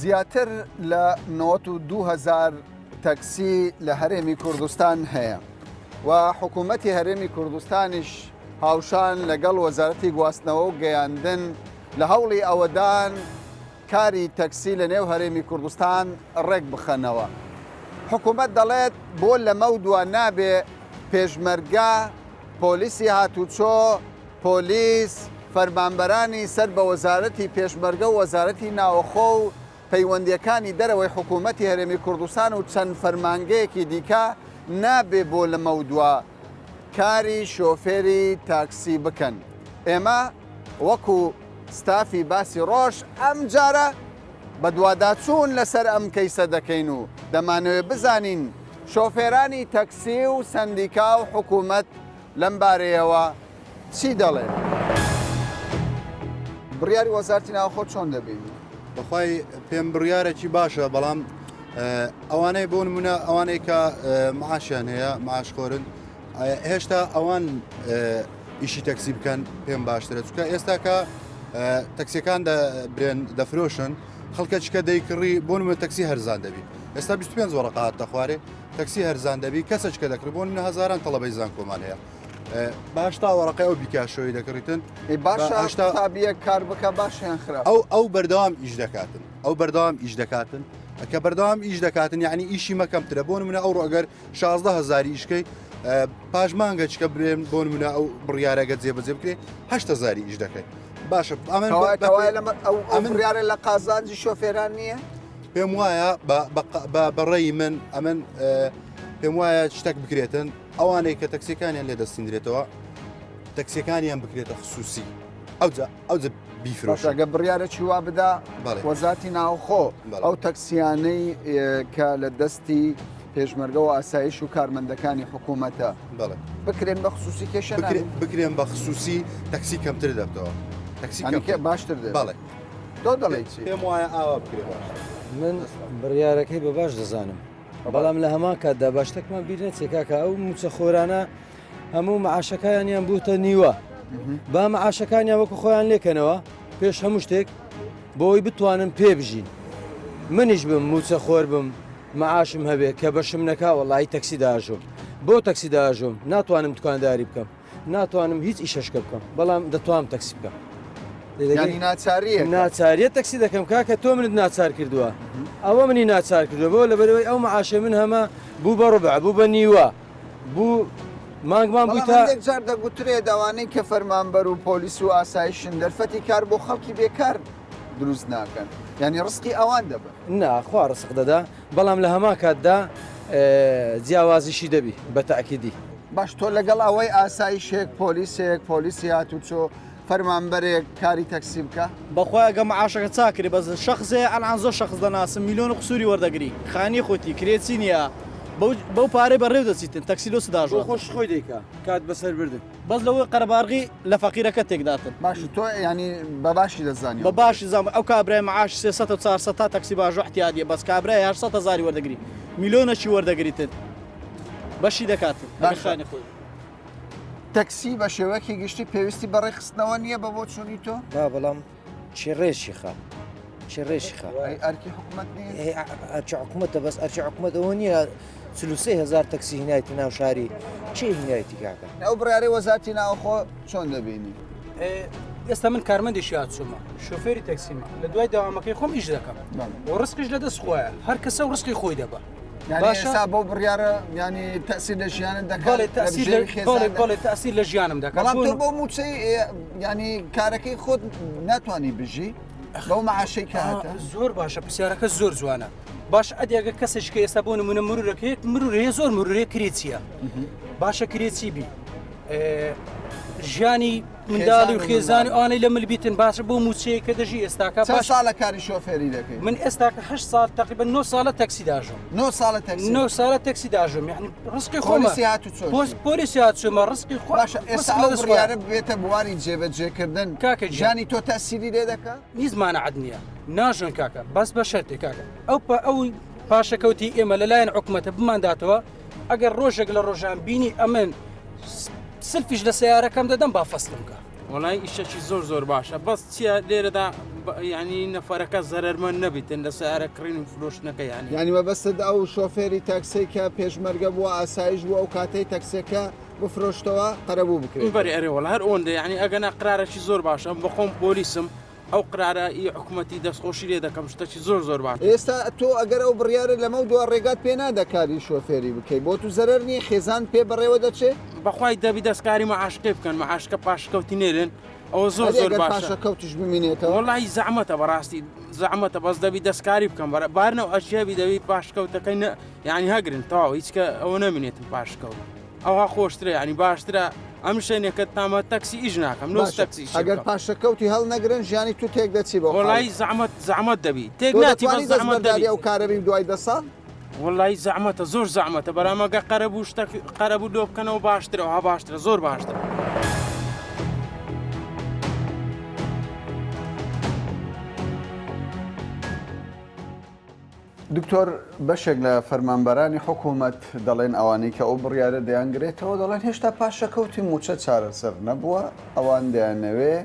زیاتر لە 92,000 تەکسی لە هەرێمی کوردستان هەیە و حکوومەتی هەرێمی کوردستانیش هاوشان لەگەڵ وەزارەتی گواستنەوە و گەیاندن لە هەوڵی ئەوەدان کاری تەکسی لە نێو هەرێمی کوردستان ڕێک بخەنەوە. حکوومەت دەڵێت بۆ لەمە و دوان نابێ پێشمەرگە، پۆلیسی هاتوچۆ، پۆلیس، فەرمانبەرانی سەر بە وەزارەتی پێشمەرگە و وەزارەتی ناوەخۆ و پەیوەندیەکانی دەرەوەی حکوومەتی هەرێمی کوردستان و چەند فەرمانگەیەکی دیکە نابێ بۆ لەمە و دووە کاری شۆفێری تاکسی بکەن. ئێمە وەکو ستافی باسی ڕۆژ ئەم جارە بە دوواداچوون لەسەر ئەم کەیسە دەکەین و دەمانەوێت بزانین شۆفێرانی تەکسی و سەندیکا و حکوومەت لەم بارەیەوە چی دەڵێ؟ بڕیاری وەزارەتی ناوخۆ چۆن دەبینی؟ بەخوای پێم بڕیارێکی باشە، بەڵام ئەوانەی بۆ نمونە ئەوانەی کە معاشیان هەیە معاشخۆرن هێشتا ئەوان ئیشی تەکسی بکەن پێم باشترە، چونکە ئێستا کە تەکسیەکان برێن دەفرۆشن خەڵکە چکە دەیکڕی بۆ نمونە تەکسی هەرزان دەبی. ئێستا 25 وەرەقات دەخوارێ تەکسی هەرزان دەبی کەسە چکە دەکرێت بۆ نمونە هەزاران تەڵەبەی زان کۆمان هەیە. باشتا وەرەقەی ئەو بیکاشەوەی دەکڕیتن باشە تابیە کار بکە باشیان خراپ. ئەو بەردەوام ئیش دەکاتن، ئەو بەردەوام ئیش دەکاتن کە بەردەوام ئیش دەکاتن، یعنی ئیشی مەکەمترە. بۆ نمونە ئەو ئەگەر 16,000 ئیشکەی پاژمانگە چکە برێن بۆ نمونە ئەو بڕیارەگە جێبەجێ بکرێ 8,000 ئیش دەکەیت. باشە ئەمن بڕیارە لە قازانجی شۆفێران نییە؟ پێم وایە بەڕێی من ئەمن پێم وایە شتێک بکرێتن ئەوانەی کە تەکسیەکانیان لێ دەستیندرێتەوە تەکسیەکانیان بکرێتە خصوصی ئەوجە بیفرۆشە. گە بڕیارێکی وا بدا وەزارەتی ناوخۆ ئەو تەکسیانەی کە لە دەستی پێشمەرگە و ئاسایش و کارمەندەکانی حکوومەتە بکرێن بە خصوصی کێشە بکرێن بە خصوصی تەکسی کەمتر دەبتەوە تەکسی باشتر بەڵێ تۆ دەڵێ چی؟ پێم وایە ئاوا بکرێ باش. من بڕیارەکەی بە باش دەزانم، بەڵام لە هەمان کاتدا باشتێکمان بیر نەچێت کاکە ئەو موچە خۆرانە هەموو مەعاشەکانیان بووتە نیوە، با مەعاشەکانیان وەکو خۆیان لێکەنەوە پێش هەموو شتێک بۆی بتوانن پێ بژین. منیش بم موچە خۆر بم مەعاشم هەبێ کە بەشم نەکا وەڵی تەکسی داژۆم، بۆ تەکسی داژۆم ناتوانم دوکانداری بکەم، ناتوانم هیچ ئیشەشکە بکەم، بەڵام دەتوانم تەکسی بکەم. ناچاریە تەکسی دەکەم کاکە تۆ منت ناچار کردووە، ئەوە منی ناچار کردووە بۆ لەبەرەوەی ئەو مەعاشە من هەمە بوو بە ڕوبع بوو بە نیوە بوو مانگمان بووی تا جار دەگوترێ داوانەی کە فەرمانبەر و پۆلیس و ئاسایشن دەرفەتی کار بۆ خەڵکی بێکار دروست ناکەن، یعنی ڕستی ئەوان دەبن. ناخوا ڕسق دەدا، بەڵام لە هەمان کاتدا جیاوازیشی دەبی بە تاکیدی. باش تۆ لەگەڵ ئەوەی ئاسایشێک پۆلیسی هاتوچۆ فەرمانبەرێک کاری تەکسی بکە بەخوای ئەگە مەعاشەکە چاکری بەس شەخصێ ئەلان زۆر شەخص دەناسم میلیۆن قسووری وەردەگری خانی خۆتی کرێتی نییە بەو پارەی بەڕێو دەچیتن تەکسی لۆ سداژۆ خۆش خۆی دەیکا کات بەسەر بردن بەس لەوەی قەرەبارغی لە فەقیرەکە تێکداتن. باش تۆ ینی بە باشی دەزانی بە باشی زانام ئەو کابرای مەعاش 300 و 400 تا تەکسی باژۆ احتیادیە بەس کابرای 800,000 وەردەگری میلیۆنەکی وەردەگریتن بەشی دەکاتن باشانی خۆی. تەکسی بە شێوەیەکی گشتی پێویستی بەڕێ خستنەوە نییە بە بۆ چوونی تۆ؟ بەڵام چی ڕێژی خە چی ڕێژی خە ئەرکی حکوومەت نییە؟ ئەرچی حکوومەتە بەس ئەرچی حکوومەت ئەوە نییە 33,000 تەکسی هینایەتی ناو شاری چی هینایەتی کاکە؟ ئەو بڕیارەی وەزارەتی ناوخۆ چۆن دەبینی؟ ئێستا من کارمەندێکی هاتوومە شۆفێری تەکسیمە لە دوای داوامەکەی خۆم ئیش دەکەم و ڕسقیش لە دەست خۆیە هەر کەسە و ڕسقی خۆی دەبە. باشە بۆ بڕیارە ینی تەسیر لە ژیانت دەکات تەسیر لە ژیانم دەکات. بەڵام تۆ بۆ موچەی ینی کارەکەی خۆت ناتوانانی بژی بەو مەعاشەی کاتە زۆر باشە پرسیارەکە زۆر جوانە. باش ئەدیگە کەسێککە ئێستا بۆ نمونە مرورەکەیت مرورەیە زۆر مرورەیە کرێچیە باشە کرێچی بی ژیانی منداڵی و خێزانی ئەوانەی لە ملبیتن باشە بۆ موچەیە کە دەژی ئێستاکە چەند ساڵە کاری شۆفێری دەکەیت؟ من ئێستاکە 8 ساڵ تقریبا 9 ساڵە تەکسی داژۆم 9 ساڵە تەکسی داژۆم یعنی ڕسقی خۆمە پۆلیسی هاتوومە ڕسقی خۆ باشە ئێستا ئەو بڕیارە بێتە بواری جێبەجێکردن کاکە ژیانی تۆ تەسیری لێ دەکات؟ نیزمانە عەد نییە ناژۆن کاکە باس بە شەرتێک کاکە ئەو پاشەکەوتی ئێمە لەلایەن حکوومەتە بمانداتەوە ئەگەر ڕۆژێک لە ڕۆژان بینی ئەمن سلفیش لە سیارەکەم دەدەم با فەستم کە وڵای ئیشەکی زۆر باشە بەس چیە لێرەدا ینی نەفەرەکە زەرمەند نەبیتن لە سیارە کڕین و فرۆشتنەکە ینی مەبەستت ئەو شۆفێری تاکسیکە پێشمەرگە بووە ئاسایش بووە ئەو کاتەی تەکسەکە بفرۆشتەوە قەرەبوو بکرێت بەری ئەرێوەڵ هەر ئەوەندە ینی ئەگەنا قرارەکی زۆر باشە بەخۆم پۆلیسم ئەو قرارە ئی حکوومەتی دەستخۆشی لێ دەکەم شتێکی زۆر باش ئێستا تۆ ئەگەر ئەو بڕیارە لەمە دو ڕێگات پێ نادەکاری شۆفێری بکەیت بۆ تو زەرەر نیە خێزان پێ بەڕێوە دەچێت بەخوای دەبی دەستکاری مەعاشقی بکەن مەعاشکە پاشکەوتی نێرن ئەوە زۆر باشە پاشەکەوتیش بمینێتەوە وڵی زەحمەتە بەڕاستی زەحمەتە بەس دەبی دەستکاری بکەم بارنەوە ئەشیابی دەبی پاشکەوتەکەی ینی هەگرن تەواو هیچکە ئەوە نەمینێتم پاشکەوت ئەوها خۆشترە ینی باشترە ئەم شوێنێکە تامە تەکسی ئیش ناکەم نۆ تەکسی ئەگەر پاشەکەوتی هەڵ نەگرن ژیانی تو تێک دەچی بە وڵی زەحمەت دەبی تێک ناتی بە زەحمەت دەبی ئەو کارەبی دوای دەساڵ وڵی زەحمەتە زۆر زەحمەتە بەرامەگە قەرەبوو لۆ بکەنەوە باشترەوە باشترە زۆر باشترە. دکتۆر بەشێک لە فەرمانبەرانی حکوومەت دەڵێن ئەوانەی کە ئەو بڕیارە دەیانگرێتەوە دەڵێن هێشتا پاشەکەوتی موچە چارەسەر نەبووە ئەوان دەیانەوێ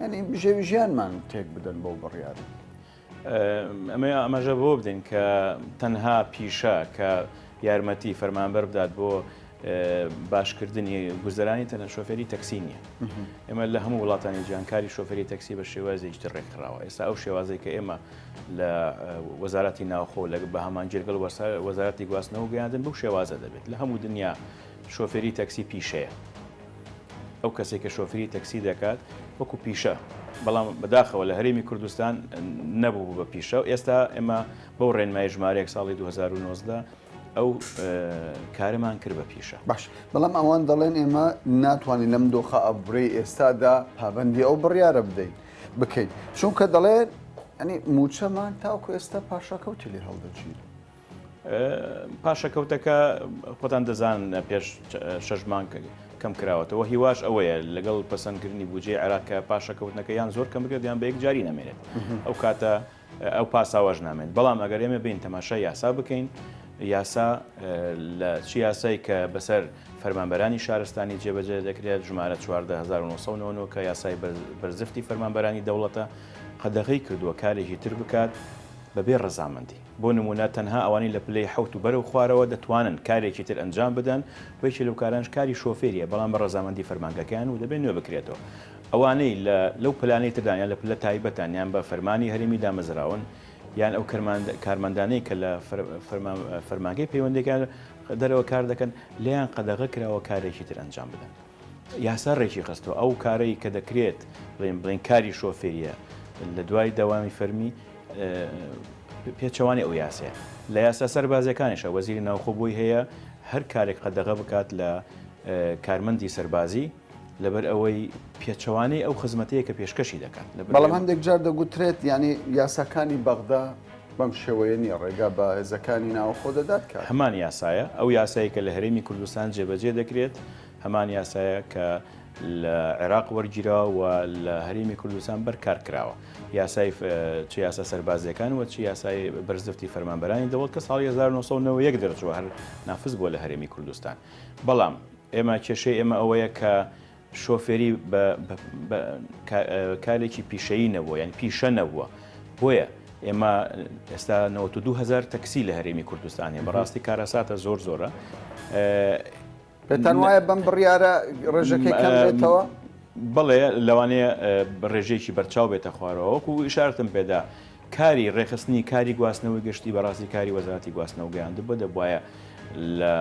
ینی بژێوی ژیانمان تێک بدەن بەو بڕیارە. ئەمەژە بۆ بدەین کە تەنها پیشە کە یارمەتی فەرمانبەر بدات بۆ باشکردنی گوزەرانی تەنە شۆفێری تەکسی نیە. ئێمە لە هەموو وڵاتانی جیانکاری شۆفێری تەکسی بە شێوازێکی ڕێکخراوە. ئێستا ئەو شێوازەی کە ئێمە لە وەزارەتی ناوخۆ لە بە هەمان جێرگەڵ وەزارەتی گواستنەوە گەیاندن بەو شێوازە دەبێت لە هەموو دنیا شۆفێری تەکسی پیشەیە. ئەو کەسێک کە شۆفێری تەکسی دەکات وەکو پیشە بەڵام بەداخەوە لە هەرێمی کوردستان نەبوو بە پیشە و ئێستا ئێمە بەو ڕێنمای ژمارەیەک ساڵی 2019 ئەو کارمان کرد بە پیشە. باش بەڵام ئەوان دەڵێن ئێمە ناتوانین لەم دۆخە ئەبڕێ ئێستادا پابندی ئەو بڕیارە بدەین بکەین چونکە دەڵێن ئەنی موچەمان تاوکو ئێستا پاشەکەوتی لێ هەڵدەچین. پاشەکەوتەکە خۆتان دەزان پێش 6 مانگ کەم کراوەتەوە هیواش ئەوەیە لەگەڵ پەسەندکردنی بودجێ عێراقکە پاشەکەوتنەکە یان زۆر کەم بکرێت یان بە یەک جاری نامێنێت ئەو کاتە ئەو پاساواژ نامێت بەڵام ئەگەر ئێمە بین تەماشای یاسا بکەین یاسا لە چی یاسایی کە بەسەر فەرمانبەرانی شارستانی جێبەجێ دەکرێت ژمارە 14,999 کە یاسای بەرزفتی فەرمانبەرانی دەوڵەتە قەدەغی کردووە کارێکی تر بکات بەبێ ڕەزامەندی بۆ نمونە تەنها ئەوانی لە پلەی حەوت و بەرەو خوارەوە دەتوانن کارێکی تر ئەنجام بدەن وەیکی لەو کارانش کاری شۆفێریە بەڵام بە ڕەزامەندی فەرمانگەکەیان و دەبێت نوێ بکرێتەوە ئەوانەی لەو پلانەی تردانیان لە پلە تایبەتانیان بە فەرمانی هەرێمی دامەزراون یان ئەو کارمەندانەی کە لە فەرمانگەی پەیوەندێکیان دەرەوە کار دەکەن لیان قەدەغە کراوە کارێکی تر ئەنجام بدەن یاسا ڕێکی خستەوە ئەو کارەی کە دەکرێت بڵێن کاری شۆفێریە لە دوای دەوامی فەرمی پێچەوانی ئەو یاسەیە لە یاسا سەربازەکانیشە وەزیری ناوخۆبووی هەیە هەر کارێک قەدەغە بکات لە کارمەندی سەربازی لەبەر ئەوەی پێچەوانەی ئەو خزمەتەیە کە پێشکەشی دەکات بەڵام هەندێک جار دەگوترێت ینی یاساکانی بەغدا بەم شێوەیە نیە ڕێگا بە هێزەکانی ناوخۆ دەدات کار هەمان یاسایە ئەو یاسایی کە لە هەرێمی کوردستان جێبەجێ دەکرێت هەمان یاسایە کە لە عێراق وەرگیراوە و لە هەرێمی کوردستان بەرکار کراوە یاسای چ یاسا سەربازیەکان و چ یاسای بەرزفتی فەرمانبەرانی دەوڵەت کە ساڵی 1991 دەرچووە هەر نافز بووە لە هەرێمی کوردستان بەڵام ئێمە کێشەی ئێمە ئەوەیە کە شۆفێری کارێکی پیشەیی نەبووە یان پیشە نەبووە بۆیە ئێمە ئێستا 92,000 تەکسی لە هەرێمی کوردستانی بەڕاستی کارەساتە زۆر زۆرە پێتان وایە بەم بڕیارە ڕێژەکەی کەم بێتەوە؟ بەڵێ لەوانەیە ڕێژەیەکی بەرچاو بێتە خوارەوە وەکو ئیشارەتم پێدا کاری ڕێخستنی کاری گواستنەوەی گەشتی بەڕاستی کاری وەزارەتی گواستنەوە گەیاندە بۆ دەبواە لە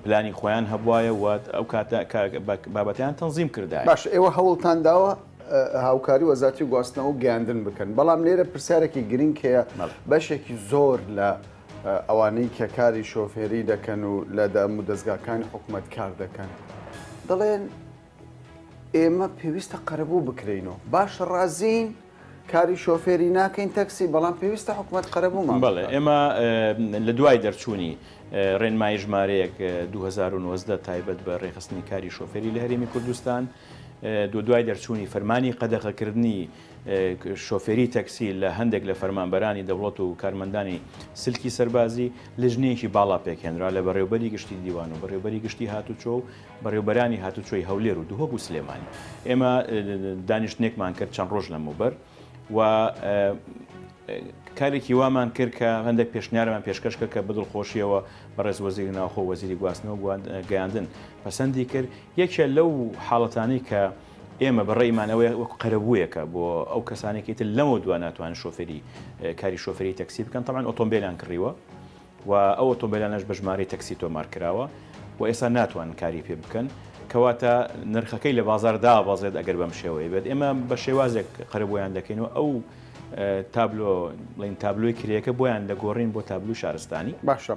پلانی خۆیان هەبواە و ئەو بابەتیان تەنزیم کردای باش ئێوە هەوڵتان داوە هاوکاری وەزارەتی گواستنەوە گەیاندن بکەن بەڵام لێرە پرسیارێکی گرنگ هەیە بەشێکی زۆر لە ئەوانەی کە کاری شۆفێری دەکەن و لە دەمو دەستگاکانی حکوومەت کار دەکەن دەڵێن ئێمە پێویستە قەرەبوو بکرێنەوە باش ڕازین کاری شۆفێری ناکەین تەکسی بەڵام پێویستە حکوومەت قەرەبوومان بەڵێ ئێمە لە دوای دەرچوونی ڕێنمای ژمارەیەک 2019 تایبەت بە ڕێخستنی کاری شۆفێری لە هەرێمی کوردستان دوای دەرچوونی فەرمانی قەدەغەکردنی شۆفێری تەکسی لە هەندێک لە فەرمانبەرانی دەوڵەت و کارمەندانی سلکی سەربازی لژنەیەکی باڵا پێکهێنرا لە بەڕێوبەری گشتی دیوان و بەڕێوبەری گشتی هاتوچۆ و بەڕێوبەرانی هاتوچۆی هەولێر و دووهۆک و سلێمانی ئێمە دانیشتنێکمان کرد چەند ڕۆژ لەموبەر و کارێکی وامان کرد کە هەندێک پێشنیارمان پێشکەشکە کە بدڵخۆشیەوە بەڕێز وەزیری ناوخۆ وەزیری گواستنەوە گەیاندن پەسەندی کرد یەکێ لەو حاڵەتانی کە ئێمە بەڕێیمانەوەی وەکو قەرەبوویەکە بۆ ئەو کەسانێکی تر لەمە دووە ناتوانن شۆفێری کاری شۆفێری تەکسی بکەن تەمان ئۆتۆمبیلیان کڕیوە و ئەو ئۆتۆمبیلانەش بە ژمارەی تەکسی تۆمار کراوە و ئێستا ناتوانن کاری پێ بکەن کەواتە نرخەکەی لە بازاردا بازێت ئەگەر بەم شێوەیە بێت ئێمە بە شێوازێک قەرەبوویان دەکەینەوە ئەو تابلۆ بڵین تابلۆی کرێەکە بۆیان دەگۆڕین بۆ تابلو شارستانی باشە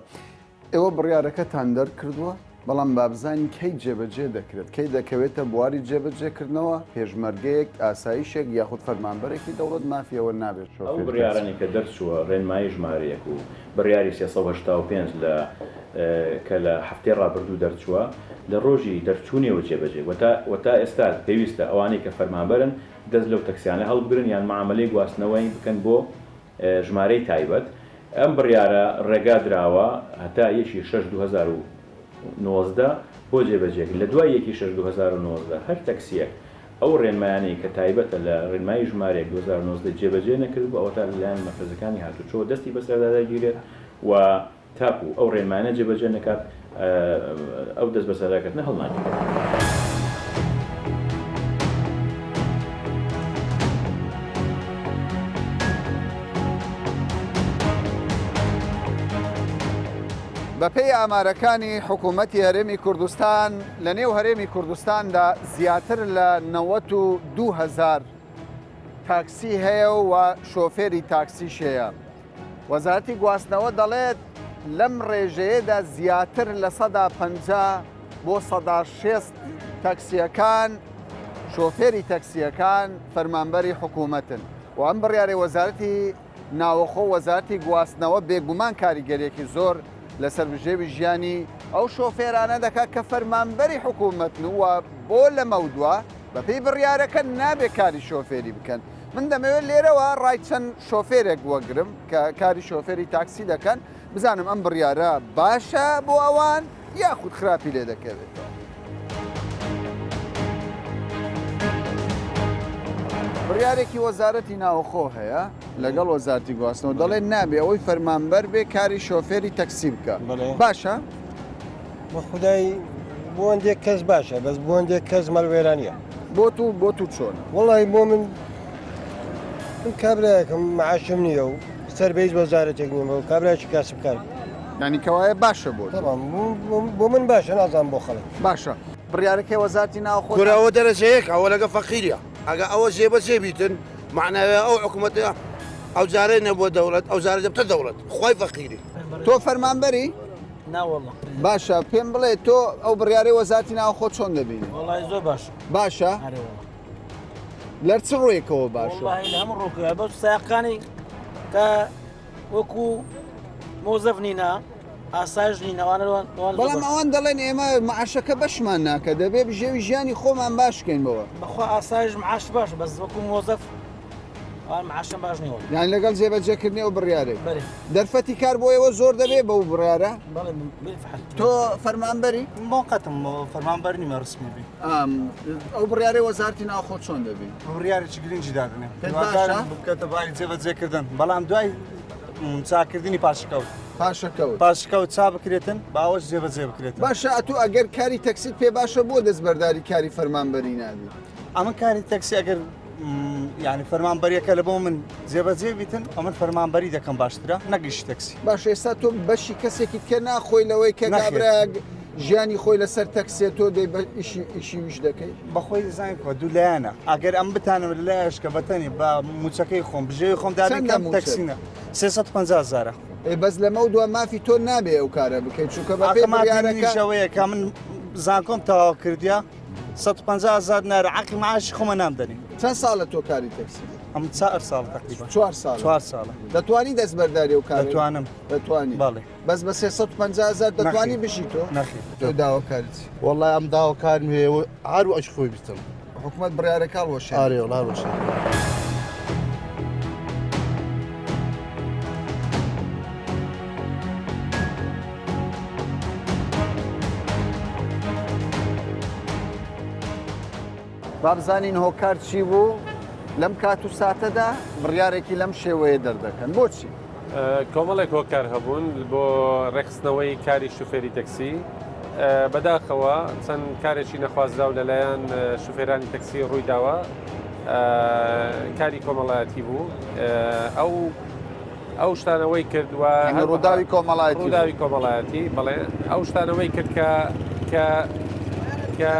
ئێوە بڕیارەکەتان دەرکردووە بەڵام بابزانین کەی جێبەجێ دەکرێت کەی دەکەوێتە بواری جێبەجێکردنەوە پێشمەرگەیەک ئاسایشێک یاخود فەرمانبەرێکی دەوڵەت مافیەوە نابێت ئەو بڕیارانی کە دەرچووە ڕێنمایی ژمارەیەک و بڕیاری 385 کە لە هەفتەی ڕابردوو دەرچووە لە ڕۆژی دەرچوونیەوە جێبەجێ وەتا ئێستا پێویستە ئەوانەی کە فەرمانبەرن دەست لەو تەکسیانە هەڵبگرن یان معاملەی گواستنەوەی بکەن بۆ ژمارەی تایبەت ئەم بڕیارە ڕێگا درراوە هەتا یەکی 6 2019 بۆ جێبەجێک لە دوای یەکی 6 2019 هەر تەکسیەک ئەو ڕێنمایانەی کە تایبەتە لە ڕێنمایی ژمارەیەک 2019 جێبەجێ نەکرد بۆ ئەوتا لەلایەن مەرکەزەکانی هاتوچۆ دەستی بەسەرداداگیرێت و تاکو ئەو ڕێنمایانە جێبەجێ نەکات ئەو دەست بەسەرداکردنە هەڵناگیرێت. بەپێی ئامارەکانی حکوومەتی هەرێمی کوردستان لە نێو هەرێمی کوردستاندا زیاتر لە 92,000 تاکسی هەیە و شۆفێری تاکسیش هەیە. وەزارەتی گواستنەوە دەڵێت لەم ڕێژەیەدا زیاتر لە 150 بۆ 160 تاکسیەکان شۆفێری تاکسیەکان فەرمانبەری حکوومەتن و ئەم بڕیارەی وەزارەتی ناوەخۆ وەزارەتی گواستنەوە بێگومان کاریگەریەکی زۆر لەسەر بژێوی ژیانی ئەو شۆفێرانە دەکات کە فەرمانبەری حکوومەتن وە بۆ لەمەودووە بەپێی بڕیارەکە نابێت کاری شۆفێری بکەن. من دەمەوێت لێرەوە ڕای چەند شۆفێرێک وەگرم کە کاری شۆفێری تاکسی دەکەن بزانم ئەم بڕیارە باشە بۆ ئەوان یاخود خراپی لێ دەکەوێتەوە. بڕیارێکی وەزارەتی ناوخۆ هەیە لەگەڵ وەزارەتی گواستنەوە دەڵێن نابێ ئەوەی فەرمانبەر بێ کاری شۆفێری تەکسی بکە باشە؟ بە خودای بۆندێک کەس باشە بەس بۆندێک کەس مەڵوێرانە بۆ تو چۆن؟ وڵی بۆ من کابراایەکەم معاشم نییە و سەربەیز وەزارەتێک نیمە و کابراایکی کاسب کار ینی کەوایە باشە بۆ من باشە نازان بۆ خەڵک باشە بڕیارەکەی وەزارەتی ناوخۆ کورەوە دەرەجەیەک ئەوە لەگە فەقیریە ئەگە ئەوە جێبەجێ بیتن معناوێ ئەو حکوومەتە ئەو جارە نەبووە دەوڵەت ئەو جارە دەبتە دەوڵەت خۆی فەقیری تۆ فەرمانبەری؟ ناوەڵە باشە پێم بڵێ تۆ ئەو بڕیارەی وەزارەتی ناوخۆ چۆن دەبینی؟ وڵی زۆر باش باشە؟ لەر چ ڕوویەکەوە باشە؟ لە هەموو ڕۆکە بە سایقانی کە وەکو مۆزەف نینە ئاساژ نینەوانەوان بەڵام ئەوان دەڵێن ئێمە معاشەکە بەشمان ناکە دەبێ بژێوی ژیانی خۆمان باشکەینەوە بەخوا ئاساژ معاش باش بەس وەکو مۆزەف معاشم باش نیوە یان لەگەڵ جێبەجێکردنی ئەو بڕیارێک دەرفەتی کار بۆ ئێوە زۆر دەبێ بەو بڕیارە تۆ فەرمانبەری موقعتم فەرمانبەر نیمە ڕسمی بی ئەو بڕیارەی وەزارەتی ناوخۆ چۆن دەبی؟ بڕیارێکی گرنگی دادنێ بکەتە باری جێبەجێکردن بەڵام دوای چاکردنی پاشکەوت چا بکرێتن باوەش جێبەجێ بکرێت باشە ئەتو ئەگەر کاری تەکسیت پێ باشە بۆ دەستبەرداری کاری فەرمانبەری نابی ئەمە کاری تەکسی ئەگەر یعنی فەرمانبەریەکە لە بۆ من جێبەجێ بیتن ئەمن فەرمانبەری دەکەم باشترە نەگەیشت تەکسی باش ئێستا تۆ بەشی کەسێکی کە ناخۆی لەوەی کە کابرا ژیانی خۆی لەسەر تەکسێت تۆ دەی ئیشی ویش دەکەی بەخۆی دەزانین کە دوو لایەنە ئەگەر ئەم بتانم لەلایەش کە بەتەنی بە موچەکەی خۆم بژێوی خۆم دابیکەم تەکسینە 350,000 بەس لەمە دووە مافی تۆ نابێ ئەو کارە بکەیت چونکە بەپێشەوەیە کە من زانکۆم تەواو کردیا 150,000 نارە عقی معاشی خۆمە نامدەنی چەند ساڵە تۆ کاری تەکسی؟ ئەم 4 ساڵ تقریبا 4 ساڵە دەتوانی دەستبەرداری ئەو کار دەتوانم دەتوانی باڵێ بەس بە 350,000 دەتوانی بشی تۆ نەخی تۆ داواکارت وەڵای ئەم داواکارم هەیە هەرو ئەش خۆی بیستم حکوومەت بڕیارەکە وەشێ ئارێ وڵا باشە. بابزانین هۆکار چی بوو لەم کات و ساتەدا بڕیارێکی لەم شێوەیە دەردەکەن بۆچی؟ کۆمەڵێک هۆکار هەبوون بۆ ڕێخستنەوەی کاری شوفێری تەکسی بەداخەوە چەند کارێکی نەخوازرا و لەلایەن شوفێرانی تەکسی ڕوویداوە کاری کۆمەڵایەتی بوو ئەو شتانەوەی کردووە ڕووداوی کۆمەڵایەتی بڵێ ئەو شتانەوەی کرد کە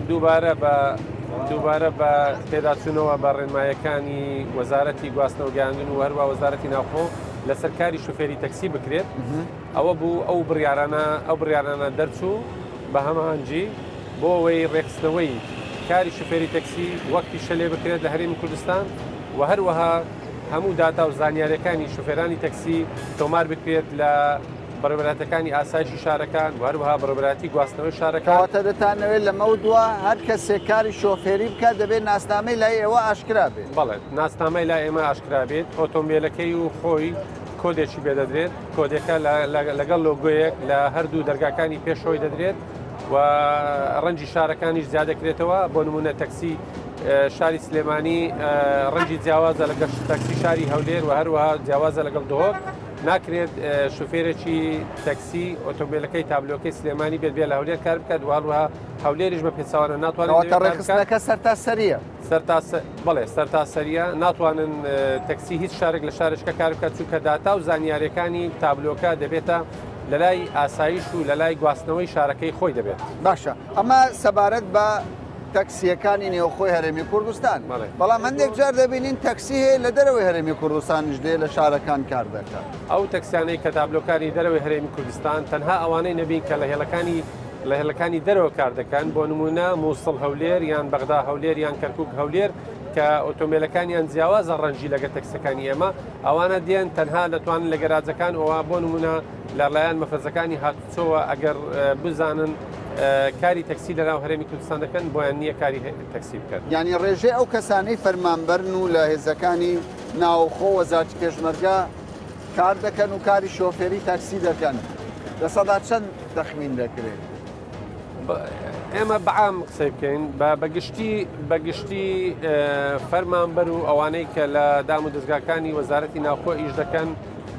دووبارە بە پێداچوونەوە بە ڕێنمایەکانی وەزارەتی گواستنەوە گەیاندن و هەروە وەزارەتی ناوخۆ لەسەر کاری شوفێری تەکسی بکرێت ئەوە بوو ئەو بڕیارانە دەرچوو بە هەمانجی بۆ ئەوەی ڕێخستنەوەی کاری شوفێری تەکسی وەکتی شەلێ بکرێت لە هەرێمی کوردستان و هەروەها هەموو داتا و زانیاریەکانی شوفێرانی تەکسی تۆمار بکرێت لە بەڕێبەراتەکانی ئاسایشی شارەکان و هەروەها بەڕێبەراتی گواستنەوەی شارەکان. کەواتە دەتانەوێت لەمە دووە هەر کەسێک کاری شۆفێری بکات دەبێت ناسنامەی لای ئێوە ئاشکرا بێت. بەڵێ ناسنامەی لای ئێمە ئاشکرا بێت ئۆتۆمبیلەکەی و خۆی کۆدێکی بێدەدرێت کۆدەکە لەگەڵ لۆگۆیەک لە هەردوو دەرگاکانی پێشەوەی دەدرێت و ڕەنجی شارەکانیش زیادەکرێتەوە بۆ نمونە تەکسی شاری سلێمانی ڕەنجی جیاوازە لەگەڵ تەکسی شاری هەولێر و هەروەها جیاوازە لەگەڵ دۆک ناکرێت شوفێرێکی تەکسی ئۆتۆمبیلەکەی تابلۆکەی سلێمانی بێت بێ لە هەولێر کار بکات وهروەها هەولێریش بە پێچوانە ناتوانێت ڕێخستنەکە سەرتاسەریە بڵێ سەرتاسەریە ناتوانن تەکسی هیچ شارێک لە شارشکە کار بکات چونکە داتا و زانیاریەکانی تابلۆکە دەبێتە لە لای ئاسایش و لە لای گواستنەوەی شارەکەی خۆی دەبێت. باشە ئەمە سەبارەت بە تەکسیەکانی نێوخۆی هەرێمی کوردستان بەڵام هەندێک جار دەبینین تەکسی هەیە لە دەرەوەی هەرێمی کوردستانیش دێ لە شارەکان کار دەکات. ئەو تەکسیانەی کە تابلۆکاری دەرەوەی هەرێمی کوردستان تەنها ئەوانەی نەبین کە لە هێڵەکانی دەرەوە کار دەکەن بۆ نمونە مووسڵ هەولێر یان بەغدا هەولێر یان کەرکووک هەولێر کە ئۆتۆمبیلەکانیان جیاوازە ڕەنجی لەگە تەکسەکانی ئێمە ئەوانە دێن تەنها دەتوانن لە گەراجەکان ئەوە بۆ نمونە لەلایەن مەفرەزەکانی هاتوچۆوە ئەگەر بزانن کاری تەکسی لە ناو هەرێمی کوردستان دەکەن بۆیان نییە کاری تەکسی بکەن. ینی ڕێژێ ئەو کەسانەی فەرمانبەرن و لە هێزەکانی ناوخۆ وەزارەتی پێشمەرگە کار دەکەن و کاری شۆفێری تاکسی دەکەن لە سەدا چەند تەخمین دەکرێت؟ ئێمە بەعام قسەی بکەین بەگشتی فەرمانبەر و ئەوانەی کە لە دام و دەستگاکانی وەزارەتی ناوخۆ ئیش دەکەن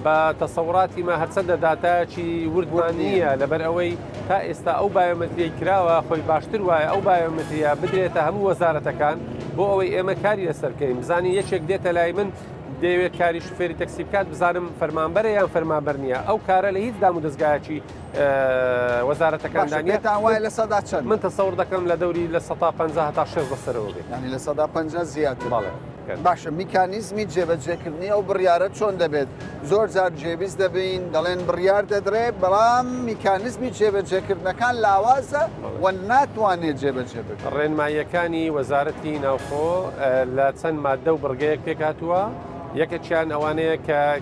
بە تەسەوراتی مە هەرچەندە داتایەکی وردمان نییە لەبەر ئەوەی تا ئێستا ئەو بایۆمەتریەی کراوە خۆی باشتر وایە ئەو بایۆمەتریە بدرێتە هەموو وەزارەتەکان بۆ ئەوەی ئێمە کاری لەسەر بکەین بزانین یەکێک دێتە لای من دەیەوێت کاری شوفێری تەکسی بکات بزانم فەرمانبەرە یان فەرمانبەر نییە ئەو کارە لە هیچ دام و دەستگایەکی وەزارەتەکاندا نیە وایە لە سەدا چەند من تەسەور دەکەم لە دەوری لە 150 هەتا 6 بەسەرەوە بێت ینی لە 150 زیاتر. بەڵێ باشە میکانیزمی جێبەجێکردنی ئەو بڕیارە چۆن دەبێت زۆر جار جێبیست دەبین دەڵێن بڕیار دەدرێت بەڵام میکانیزمی جێبەجێکردنەکان لاوازە و ناتوانێت جێبەجێ بکرێت. ڕێنماییەکانی وەزارەتی ناوخۆ لە چەند مادە و بڕگەیەک پێکهاتووە یەکێکیان ئەوانەیە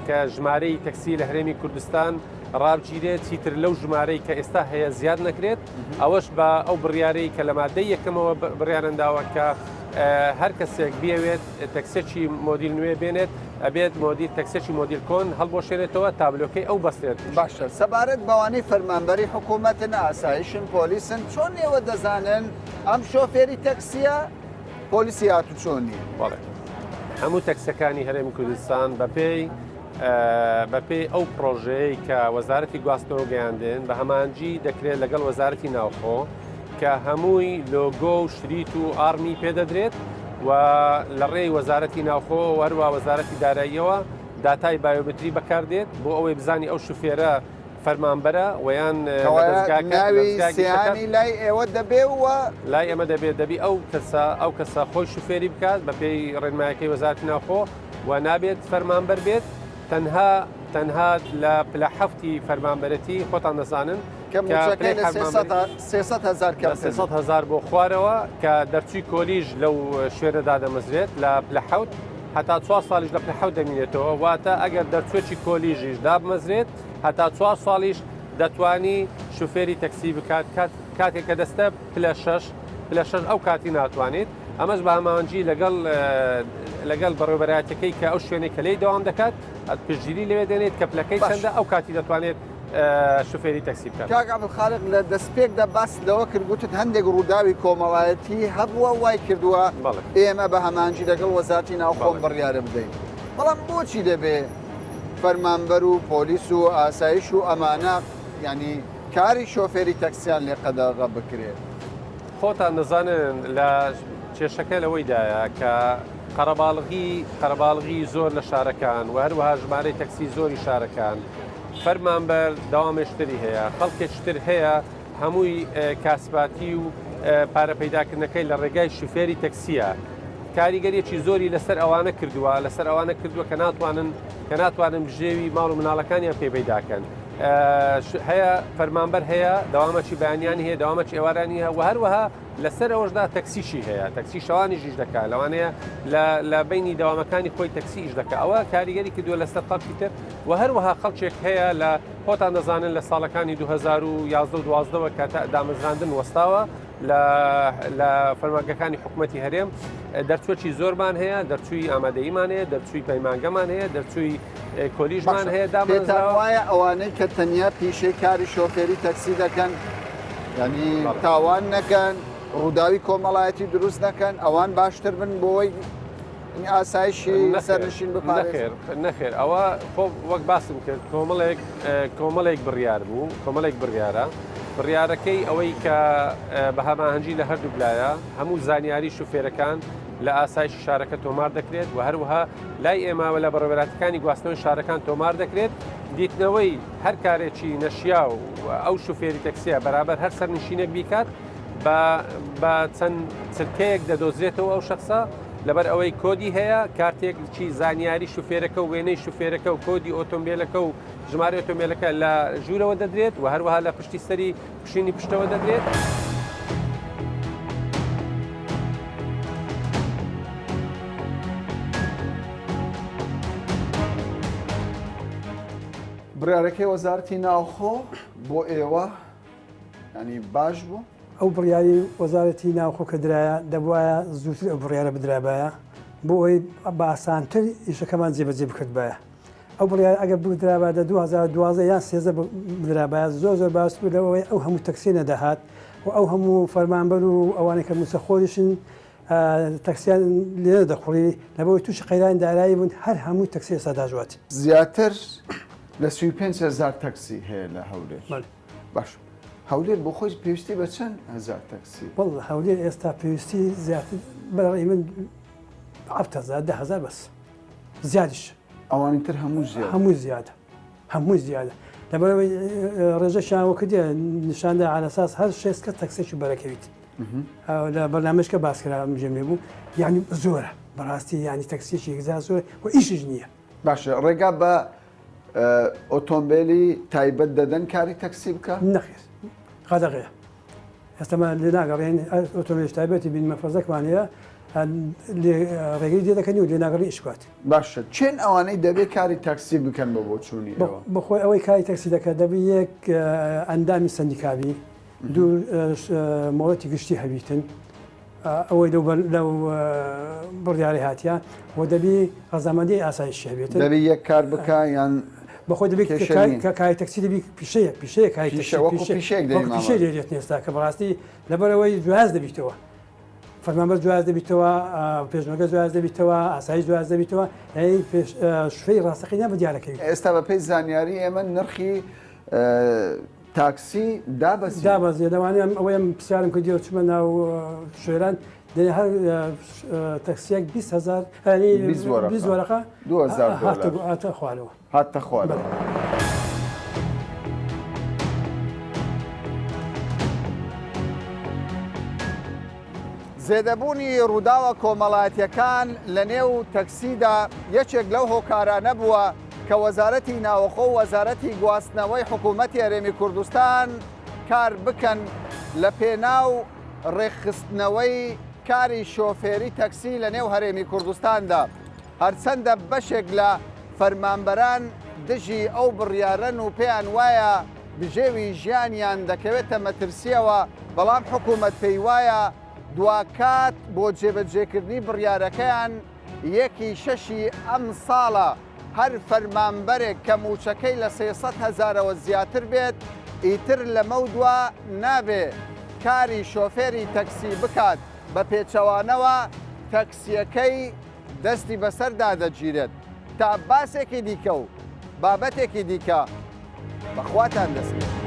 کە ژمارەی تەکسی لە هەرێمی کوردستان ڕابگیرێت چیتر لەو ژمارەی کە ئێستا هەیە زیاد نەکرێت ئەوەش بە ئەو بڕیارەی کە لە مادەی یەکەمەوە بڕیارەنداوە کە هەر کەسێک بیاوێت تەکسێکی مۆدیل نوێ بێنێت ئەبێت مۆدیل تەکسێکی مۆدیل کۆن هەڵبۆشێنێتەوە تابلۆکەی ئەو بەستێت. باشە سەبارەت بەوانەی فەرمانبەری حکوومەتن ئاسایشن پۆلیسن چۆن ئێوە دەزانن ئەم شۆفێری تەکسیە پۆلیسی هاتو چۆنی؟ بەڵێ هەموو تەکسەکانی هەرێمی کوردستان بەپێی ئەو پرۆژەیە کە وەزارەتی گواستنەوە گەیاندن بە هەمانجی دەکرێت لەگەڵ وەزارەتی ناوخۆ کە هەمووی لۆگۆ و شریت و ئارمی پێدەدرێت و لە ڕێی وەزارەتی ناوخۆ وەروە وەزارەتی داراییەوە داتای بایۆمتری بەکاردێت بۆ ئەوەی بزانی ئەو شوفێرە فەرمانبەرە ویان ناوی سیانی لای ئێوە دەبێ وە لای ئەمە دەبێت دەبی ئەو کەسە خۆی شوفێری بکات بە پێی ڕێنمایەکەی وەزارەتی ناوخۆ و نابێت فەرمانبەر بێت تەنها لە پلە هەفتی فەرمانبەرەتی خۆتان دەزانن کە 300,000 بۆ خوارەوە کە دەرچووی کۆلیژ لەو شوێنەدا دەمەزرێت لە پلە حەوت هەتا 4 ساڵیش لە پلە حەوت دەمینێتەوە واتە ئەگەر دەرچوێکی کۆلیژیش دابمەزرێت هەتا 4 ساڵیش دەتوانی شوفێری تەکسی بکات کاتێک کە دەستە پلە 6 ئەو کاتی ناتوانێت ئەمەش بە هەماوەنجی لەگەڵ بەڕێوەبەرایەتەکەی کە ئەو شوێنێک کە لی دەوام دەکات پشتگیری لەوێ دێنێت کە پلەکەی چەندە ئەو کاتی دەتوانێت شوفێری تەکسی بکات. کاک عەبدولخالق لە دەستپێکدا باس لەوە کرد گوتت هەندێک ڕووداوی کۆمەڵایەتی هەبووە وای کردووە ئێمە بە هەمانجی لەگەڵ وەزارەتی ناوخۆ بڕیارە بدەین. بەڵام بۆچی دەبێ فەرمانبەر و پۆلیس و ئاسایش و ئەمانە ینی کاری شۆفێری تەکسیان لێ قەدەغە بکرێت؟ خۆتان دەزانن لە کێشەکە لەوەیدایە کە قەرەباڵغی زۆر لە شارەکان و هەروەها ژمارەی تەکسی زۆری شارەکان فەرمانبەر داوامێشتری هەیە خەڵکێکتر هەیە هەمووی کاسباتی و پارە پەیداکردنەکەی لە ڕێگای شوفێری تەکسیە. کاریگەریەکی زۆری لەسەر ئەوانە کردووە کە ناتوانن بژێوی ماڵ و مناڵەکانیان پێپەیداکەن. هەیە فەرمانبەر هەیە داوامەکی بەیانیانی هەیە داوامەکی ئێوارانی هەیە و هەروەها لەسەر ئەوەشدا تەکسیشی هەیە تەکسی شەوانیش دەکات لەوانەیە لە بینی داوامەکانی خۆی تەکسیش دەکات ئەوە کاریگەری کردووە لەسەر خەڵکی تر و هەروەها خەڵکێک هەیە لە خۆتان دەزانن لە ساڵەکانی 2011 کە دامەزراندن وەستاوە لە فەرمانگەکانی حکوومەتی هەرێم دەرچوەکی زۆرمان هەیە دەرچووی ئامادەیمان هەیە دەرچووی پەیمانگەمان هەیە دەرچووی کۆلیژمان هەیە وایە ئەوانەی کە تەنیا پیشەی کاری شۆفێری تەکسی دەکەن ینی تاوان نەکەن ڕووداوی کۆمەڵایەتی دروست نەکەن ئەوان باشتر بن بۆی ئاسایشی سەرنشین بپارێت. نەخێر ئەوە وەک باسم کرد کۆمەڵێک بڕیار بوو کۆمەڵێک بڕیارە بڕیارەکەی ئەوەی کە بە هەماهەنگی لە هەردوو لایە هەموو زانیاری شوفێرەکان لە ئاسایشی شارەکە تۆمار دەکرێت و هەروەها لای ئێماوە لە بەڕێوەبەراتەکانی گواستنەوەی شارەکان تۆمار دەکرێت دیتنەوەی هەر کارێکی نەشیا و ئەو شوفێری تەکسیە بەرامبەر هەر سەرنشینێک بیکات بە چەند چرکەیەک دەدۆزرێتەوە ئەو شخصە لەبەر ئەوەی کۆدی هەیە کارتێکی زانیاری شوفێرەکە و وێنەی شوفێرەکە و کۆدی ئۆتۆمبیلەکە و ژمارە ئۆتۆمبیلەکە لە ژوورەوە دەدرێت و هەروەها لە پشتی سەری پشینی پشتەوە دەدرێت. بڕیارەکەی وەزارەتی ناوخۆ بۆ ئێوە ینی باش بوو؟ ئەو بڕیاری وەزارەتی ناوخۆ کە درایە دەبواە زووتر ئەو بڕیارە بدرابایە بۆ ئەوی بە ئاسانتر ئیشەکەمان جێبەجێ بکردبایە. ئەو بڕیار ئەگەر بودرابە 2012 یان 13 بدرابایە زۆر باس بوو لەوەی ئەو هەموو تەکسی نەدەهات و ئەو هەموو فەرمانبەر و ئەوانەی کە موسەخۆریشن تەکسیان لێ دەخۆڵی لەبەوەی تووشی قەیران دارایی بوون هەر هەموو تەکسی ئێستا داژواتی. زیاتر لە 35,000 تەکسی هەیە لە هەولێر. باش هەولێر بۆ خۆی پێویستی بە چەند هزار تەکسی؟ وەڵڵا هەولێر ئێستا پێویستی زیاتر بەڕێی من 10,000 بەس زیادیش ئەوانی تر هەموو زیادە لەبەرەوەی ڕێژەشیانەوە کردێ نیشاندا علەساس هەر شێستکە تەکسێکی بەرەکەویت لە بەرنامەشکە باسکرا مژێمێ بوو یعنی زۆرە بەڕاستی ینی تەکسیێکی گزار زۆر و ئیشش نییە. باشە ڕێگا بە ئۆتۆمبیلی تایبەت دەدەن کاری تەکسی بکە؟ نەخێر قەدەغەیە ئێستامە لێ ناگەڕێن ئۆتۆمبیلی تایبەتی بین مەفرەزەکمانەیە ڕێگەی دێ دەکەنی و لێ ناگەڕی ئیشکات. باشە چێن ئەوانەی دەبێت کاری تەکسی بکەن بە بۆچوونی بەخۆی ئەوەی کاری تەکسی دەکات دەبێت یەک ئەندامی سندیکابی دوو مۆڵەتی گشتی هەبیتن ئەوەی لەو بڕیاری هاتیە و دەبی ڕەزامەندی ئاسایشی هەبێت دەبی یەک کار بکە یان بەخۆی دەبێت کە کاری تەکسی دەبی پیشەیە کاری پیشەی دێت نێستا کە بەڕاستی لەبەرەوەی جواز دەبیتەوە فەرمانبەر جواز دەبیتەوە پێشنەکە جواز دەبیتەوە ئاسایی جواز دەبیتەوە شوێی ڕاستەقی نە بە دیارەکەی. ئێستا بە پێی زانیاری ئێمە نرخی تاکسی دابەزیە دەوانیان ئەوەیە پرسیارم کردیەوە چمە ناو شوێران دەێ هەر تەکسیەک 20,000 وەرەقە 2,000 هاتە خوارەوە هاتە خوارەوە. زێدەبوونی ڕووداوە کۆمەڵایەتیەکان لە نێو تەکسیدا یەکێک لەو هۆکارانە بووە کە وەزارەتی ناوەخۆ و وەزارەتی گواستنەوەی حکوومەتی هەرێمی کوردستان کار بکەن لە پێناو ڕێکخستنەوەی کاری شۆفێری تەکسی لە نێو هەرێمی کوردستاندا هەرچەندە بەشێک لە فەرمانبەران دژی ئەو بڕیارەن و پێیان وایە بژێوی ژیانیان دەکەوێتە مەترسیەوە بەڵام حکوومەت پێی وایە دواکات بۆ جێبەجێکردنی بڕیارەکەیان 1/6 ئەم ساڵە هەر فەرمانبەرێک کە موچەکەی لە 300,000ەوە زیاتر بێت ئیتر لەمە دووە نابێ کاری شۆفێری تەکسی بکات بە پێچەوانەوە تەکسیەکەی دەستی بەسەردا دەگیرێت تا باسێکی دیکە و بابەتێکی دیکە بەخواتان دەستێت.